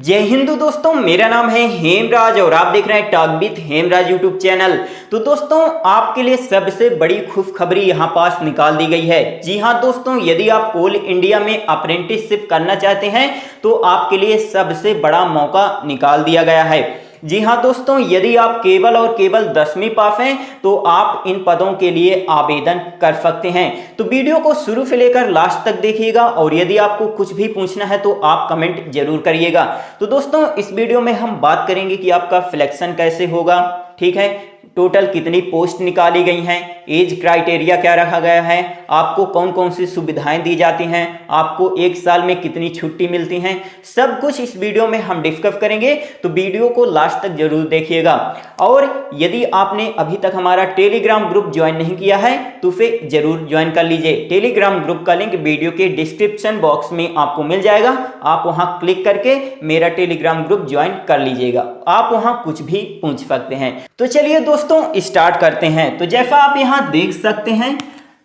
जय हिंदू दोस्तों, मेरा नाम है हेमराज और आप देख रहे हैं talk with Hemraj YouTube channel. तो दोस्तों, आपके लिए सबसे बड़ी खुशखबरी यहां पास निकाल दी गई है। जी हां दोस्तों, यदि आप कोल इंडिया में अप्रेंटिसशिप करना चाहते हैं तो आपके लिए सबसे बड़ा मौका निकाल दिया गया है। जी हाँ दोस्तों, यदि आप केवल और केवल 10वीं पास हैं तो आप इन पदों के लिए आवेदन कर सकते हैं। तो वीडियो को शुरू से लेकर लास्ट तक देखिएगा और यदि आपको कुछ भी पूछना है तो आप कमेंट जरूर करिएगा। तो दोस्तों, इस वीडियो में हम बात करेंगे कि आपका सिलेक्शन कैसे होगा, ठीक है, टोटल कितनी पोस्ट निकाली गई हैं, एज क्राइटेरिया क्या रखा गया है, आपको कौन कौन सी सुविधाएं दी जाती हैं, आपको एक साल में कितनी छुट्टी मिलती हैं, सब कुछ इस वीडियो में हम डिस्कस करेंगे। तो वीडियो को लास्ट तक जरूर देखिएगा। और यदि आपने अभी तक हमारा टेलीग्राम ग्रुप ज्वाइन नहीं किया है तो उसे जरूर ज्वाइन कर लीजिए। टेलीग्राम ग्रुप का लिंक वीडियो के डिस्क्रिप्शन बॉक्स में आपको मिल जाएगा। आप वहां क्लिक करके मेरा टेलीग्राम ग्रुप ज्वाइन कर लीजिएगा। आप वहां कुछ भी पूछ सकते हैं। तो चलिए दोस्तों, स्टार्ट करते हैं। तो जैसा आप यहां देख सकते हैं,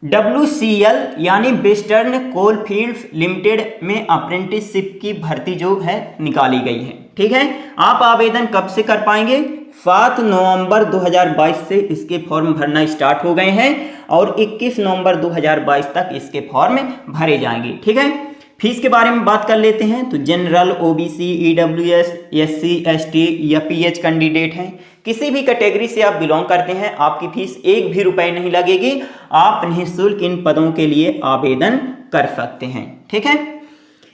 WCL यानी वेस्टर्न कोलफील्ड्स लिमिटेड में अप्रेंटिसशिप की भर्ती जो है निकाली गई है, ठीक है। आप आवेदन कब से कर पाएंगे? 7 नवंबर 2022 से इसके फॉर्म भरना स्टार्ट हो गए हैं और 21 नवंबर 2022 तक इसके फॉर्म भरे जाएंगे, ठीक है। फीस के बारे में बात कर लेते हैं। तो general, OBC, EWS, SC, ST या PH कैंडिडेट हैं, किसी भी कैटेगरी से आप बिलोंग करते हैं, आपकी फीस 1 भी रुपए नहीं लगेगी। आप निःशुल्क इन पदों के लिए आवेदन कर सकते हैं, ठीक है।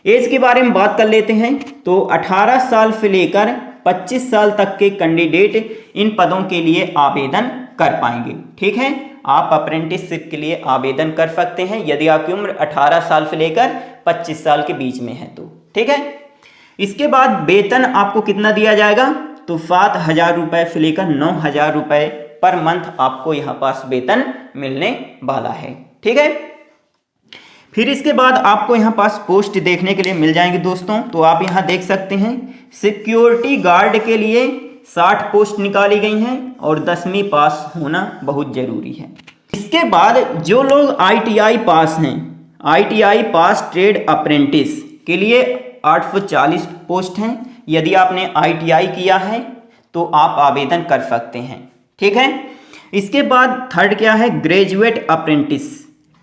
एज के बारे में बात कर लेते हैं। तो 18 साल से लेकर 25 साल तक के कैंडिडेट इन पदों के लिए आवेदन कर पाएंगे, ठीक है। आप अप्रेंटिसशिप के लिए आवेदन कर सकते हैं यदि आपकी उम्र 18 साल से लेकर 25 साल के बीच में है तो, ठीक है। इसके बाद वेतन आपको कितना दिया जाएगा? तो 7,000 रुपए से लेकर 9,000 रुपए पर मंथ आपको यहाँ पास वेतन मिलने वाला है, ठीक है। फिर इसके बाद आपको यहाँ पास पोस्ट देखने के लिए मिल जाएंगे दोस्तों। तो आप यहाँ देख सकते हैं, सिक्योरिटी गार्ड के लिए 60 पोस्ट निकाली गई हैं और 10वीं पास होना बहुत जरूरी है। इसके बाद जो लोग ITI पास हैं, ITI पास ट्रेड अप्रेंटिस के लिए 840 पोस्ट हैं। यदि आपने ITI किया है तो आप आवेदन कर सकते हैं, ठीक है। इसके बाद थर्ड क्या है? ग्रेजुएट अप्रेंटिस,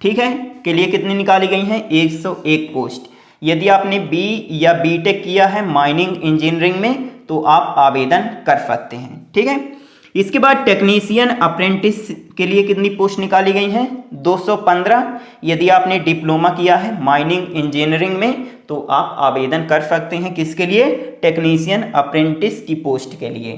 ठीक है, के लिए कितनी निकाली गई हैं? 101 पोस्ट। यदि आपने B या BTech किया है माइनिंग इंजीनियरिंग में तो आप आवेदन कर सकते हैं, ठीक है। इसके बाद टेक्नीशियन अप्रेंटिस के लिए कितनी पोस्ट निकाली गई हैं? 215। यदि आपने डिप्लोमा किया है माइनिंग इंजीनियरिंग में तो आप आवेदन कर सकते हैं किसके लिए? टेक्नीशियन अप्रेंटिस की पोस्ट के लिए,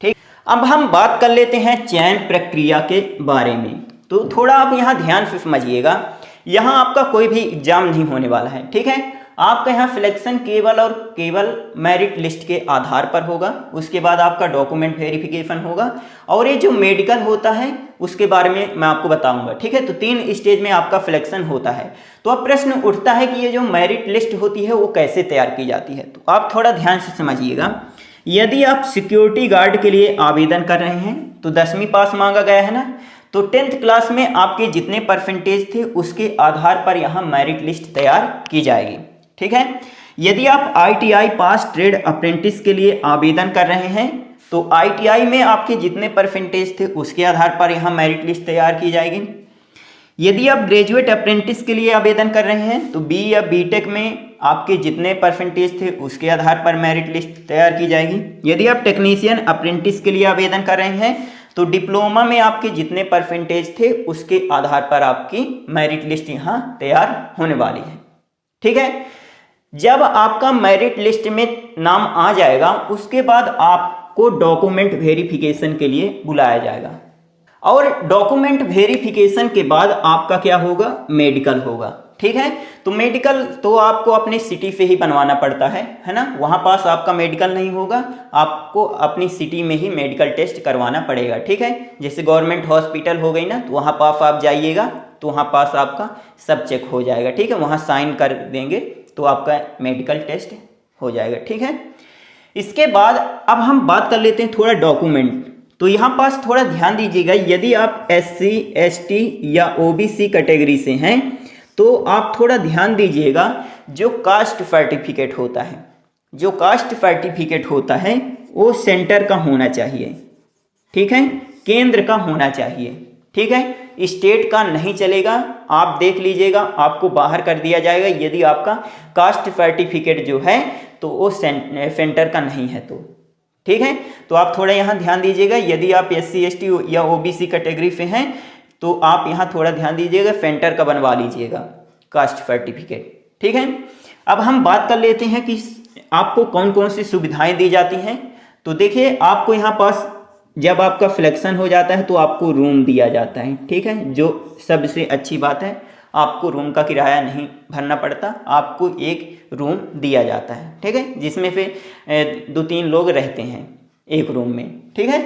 ठीक। अब हम बात कर लेते हैं चयन प्रक्रिया के बारे में। तो थोड़ा आप यहाँ ध्यान से समझिएगा। यहाँ आपका कोई भी एग्जाम नहीं होने वाला है, ठीक है। आपका यहाँ सिलेक्शन केवल और केवल मेरिट लिस्ट के आधार पर होगा। उसके बाद आपका डॉक्यूमेंट वेरिफिकेशन होगा और ये जो मेडिकल होता है उसके बारे में मैं आपको बताऊंगा, ठीक है। तो 3 स्टेज में आपका सिलेक्शन होता है। तो अब प्रश्न उठता है कि ये जो मेरिट लिस्ट होती है वो कैसे तैयार की जाती है। तो आप थोड़ा ध्यान से समझिएगा। यदि आप सिक्योरिटी गार्ड के लिए आवेदन कर रहे हैं तो 10वीं पास मांगा गया है ना, तो 10th क्लास में आपके जितने परसेंटेज थे उसके आधार पर यहाँ मेरिट लिस्ट तैयार की जाएगी, ठीक है। यदि आप ITI पास ट्रेड अप्रेंटिस के लिए आवेदन कर रहे हैं तो ITI में आपके जितने परसेंटेज थे उसके आधार पर यहाँ मेरिट लिस्ट तैयार की जाएगी। यदि आप ग्रेजुएट अप्रेंटिस के लिए आवेदन कर रहे हैं तो B या BTech में आपके जितने परसेंटेज थे उसके आधार पर मेरिट लिस्ट तैयार की जाएगी। यदि आप टेक्नीशियन अप्रेंटिस के लिए आवेदन कर रहे हैं तो डिप्लोमा में आपके जितने परसेंटेज थे उसके आधार पर आपकी मेरिट लिस्ट यहाँ तैयार होने वाली है, ठीक है। जब आपका मेरिट लिस्ट में नाम आ जाएगा उसके बाद आपको डॉक्यूमेंट वेरिफिकेशन के लिए बुलाया जाएगा और डॉक्यूमेंट वेरिफिकेशन के बाद आपका क्या होगा? मेडिकल होगा, ठीक है। तो मेडिकल तो आपको अपनी सिटी से ही बनवाना पड़ता है ना। वहाँ पास आपका मेडिकल नहीं होगा, आपको अपनी सिटी में ही मेडिकल टेस्ट करवाना पड़ेगा, ठीक है। जैसे गवर्नमेंट हॉस्पिटल हो गई ना, तो वहाँ पास आप जाइएगा तो वहाँ पास आपका सब चेक हो जाएगा, ठीक है। वहाँ साइन कर देंगे तो आपका मेडिकल टेस्ट हो जाएगा, ठीक है। इसके बाद अब हम बात कर लेते हैं थोड़ा डॉक्यूमेंट। तो यहाँ पास थोड़ा ध्यान दीजिएगा। यदि आप SC, ST या OBC कैटेगरी से हैं तो आप थोड़ा ध्यान दीजिएगा। जो कास्ट सर्टिफिकेट होता है, जो कास्ट सर्टिफिकेट होता है वो सेंटर का होना चाहिए, ठीक है, केंद्र का होना चाहिए, ठीक है, स्टेट का नहीं चलेगा। आप देख लीजिएगा, आपको बाहर कर दिया जाएगा यदि आपका कास्ट सर्टिफिकेट जो है तो वो सेंटर का नहीं है तो, ठीक है। तो आप थोड़ा यहाँ ध्यान दीजिएगा, यदि आप SC ST या OBC कैटेगरी से हैं तो आप यहाँ थोड़ा ध्यान दीजिएगा, सेंटर का बनवा लीजिएगा कास्ट सर्टिफिकेट, ठीक है। अब हम बात कर लेते हैं कि आपको कौन कौन सी सुविधाएं दी जाती हैं। तो देखिए, आपको यहाँ पास जब आपका सिलेक्शन हो जाता है तो आपको रूम दिया जाता है, ठीक है, जो सबसे अच्छी बात है। आपको रूम का किराया नहीं भरना पड़ता, आपको एक रूम दिया जाता है, ठीक है, जिसमें से 2-3 लोग रहते हैं एक रूम में, ठीक है।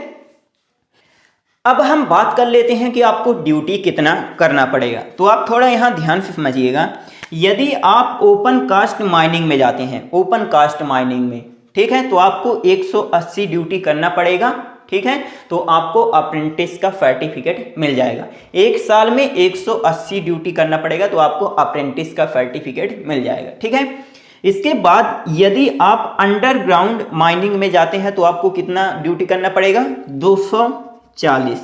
अब हम बात कर लेते हैं कि आपको ड्यूटी कितना करना पड़ेगा। तो आप थोड़ा यहाँ ध्यान से समझिएगा, यदि आप ओपन कास्ट माइनिंग में जाते हैं, ओपन कास्ट माइनिंग में, ठीक है, तो आपको 180 ड्यूटी करना पड़ेगा, ठीक है। तो आपको अप्रेंटिस का सर्टिफिकेट मिल जाएगा। एक साल में 180 ड्यूटी करना पड़ेगा तो आपको अप्रेंटिस का सर्टिफिकेट मिल जाएगा, ठीक है। इसके बाद यदि आप अंडरग्राउंड माइनिंग में जाते हैं तो आपको कितना ड्यूटी करना पड़ेगा? 240,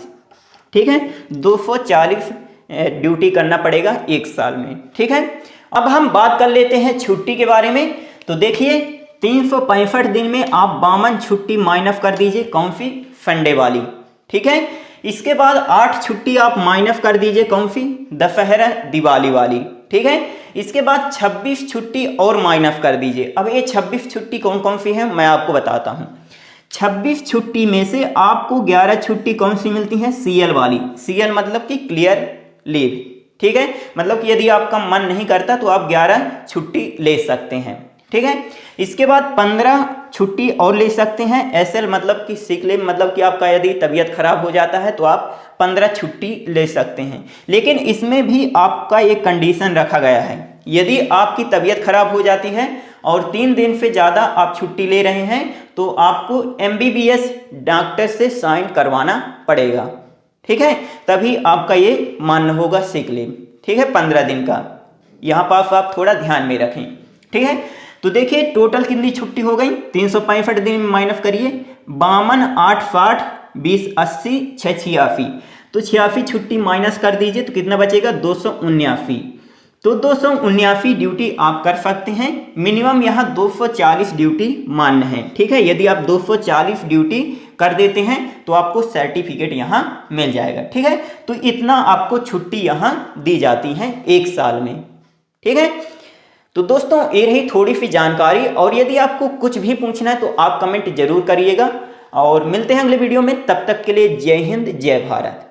ठीक है, 240 ड्यूटी करना पड़ेगा एक साल में, ठीक है। अब हम बात कर लेते हैं छुट्टी के बारे में। तो देखिए, 365 दिन में आप 52 छुट्टी माइनस कर दीजिए, कौन सी? संडे वाली, ठीक है। इसके बाद 8 छुट्टी आप माइनस कर दीजिए, कौन सी? दशहरा दिवाली वाली, ठीक है। इसके बाद 26 छुट्टी और माइनस कर दीजिए। अब ये 26 छुट्टी कौन कौन सी है मैं आपको बताता हूँ। 26 छुट्टी में से आपको 11 छुट्टी कौन सी मिलती है? CL वाली। CL मतलब कि क्लियर लीव, ठीक है, मतलब कि यदि आपका मन नहीं करता तो आप 11 छुट्टी ले सकते हैं, ठीक है। इसके बाद 15 छुट्टी और ले सकते हैं। SL मतलब कि सिक लीव, मतलब कि आपका यदि तबीयत खराब हो जाता है तो आप 15 छुट्टी ले सकते हैं। लेकिन इसमें भी आपका एक कंडीशन रखा गया है, यदि आपकी तबीयत खराब हो जाती है और 3 दिन से ज़्यादा आप छुट्टी ले रहे हैं तो आपको MBBS डॉक्टर से साइन करवाना पड़ेगा, ठीक है, तभी आपका ये मान्य होगा सिक लीव, ठीक है, 15 दिन का। यहाँ पास आप थोड़ा ध्यान में रखें, ठीक है। तो देखिए, टोटल कितनी छुट्टी हो गई? 365 दिन में माइनस करिए, 52, 8, 60, 20, 80, 6, 86, तो 86 छुट्टी माइनस कर दीजिए तो कितना बचेगा? 279। तो 279 ड्यूटी आप कर सकते हैं। मिनिमम यहाँ 240 ड्यूटी मान्य है, ठीक है। यदि आप 240 ड्यूटी कर देते हैं तो आपको सर्टिफिकेट यहाँ मिल जाएगा, ठीक है। तो इतना आपको छुट्टी यहाँ दी जाती है एक साल में, ठीक है। तो दोस्तों, ये रही थोड़ी सी जानकारी, और यदि आपको कुछ भी पूछना है तो आप कमेंट जरूर करिएगा, और मिलते हैं अगले वीडियो में। तब तक के लिए जय हिंद, जय भारत।